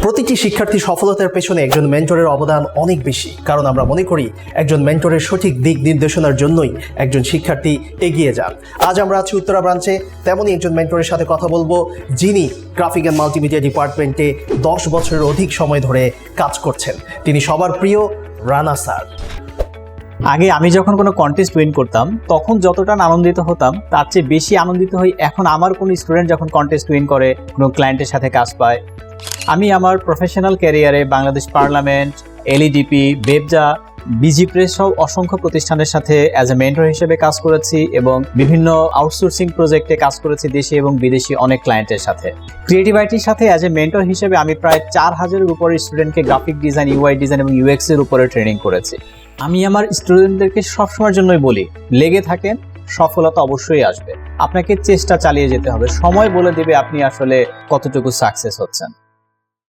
প্রতিটি শিক্ষার্থী সফলতার পেছনে একজন মেন্টরের অবদান অনেক বেশি, কারণ আমরা মনে করি একজন মেন্টরের সঠিক দিক নির্দেশনার জন্যই একজন শিক্ষার্থী এগিয়ে যান। আজ আমরা আছি উত্তরা ব্রাঞ্চে, তেমনই একজন মেন্টরের সাথে কথা বলবো যিনি গ্রাফিক অ্যান্ড মাল্টিমিডিয়া ডিপার্টমেন্টে 10 বছরের অধিক সময় ধরে কাজ করছেন। তিনি সবার প্রিয় রানা স্যার। আগে আমি যখন কোনো কন্টেস্ট উইন করতাম তখন যতটা আনন্দিত হতাম তার চেয়ে বেশি আনন্দিত হই এখন আমার কোনো স্টুডেন্ট যখন কন্টেস্ট উইন করে, কোনো ক্লায়েন্টের সাথে কাজ পায়। আমি আমার প্রফেশনাল ক্যারিয়ারে বাংলাদেশ পার্লামেন্ট, এলইডিপি, বেবজা, বিজি প্রেস সহ অসংখ্য প্রতিষ্ঠানের সাথে অ্যাজ এ মেন্টর হিসেবে কাজ করেছি এবং বিভিন্ন আউটসোর্সিং প্রজেক্টে কাজ করেছি দেশি এবং বিদেশি অনেক ক্লায়েন্টের সাথে। ক্রিয়েটিভ আইটির সাথে অ্যাজ এ মেন্টর হিসেবে আমি প্রায় 4000-এর উপরে স্টুডেন্টকে গ্রাফিক ডিজাইন, ইউআই ডিজাইন এবং ইউএক্স এর উপরে ট্রেনিং করেছি। আমি আমার স্টুডেন্টদেরকে সবসময়ের জন্যই বলি, লেগে থাকেন, সফলতা অবশ্যই আসবে। আপনাকে চেষ্টা চালিয়ে যেতে হবে, সময় বলে দেবে আপনি আসলে কতটুকু সাকসেস হচ্ছেন।